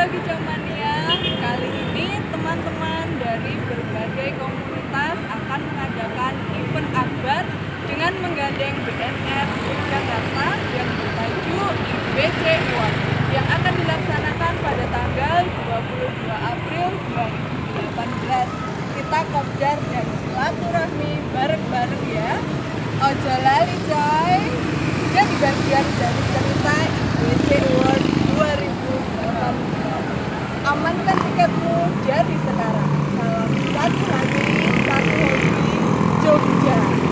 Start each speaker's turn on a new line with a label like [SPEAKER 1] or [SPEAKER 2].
[SPEAKER 1] Halo Kijamania, kali ini teman-teman dari berbagai komunitas akan mengadakan event akbar dengan menggandeng BNR Yogyakarta yang bertajuk IBC Award yang akan dilaksanakan pada tanggal 22 April 2018. Kita kopdar dan silaturahmi bareng-bareng ya. Ojo lali coy. Jadi bagian dari cerita IBC Award 2018. Amankan tiketmu dari sekarang. Salam satu hati, satu hobi, Jogja.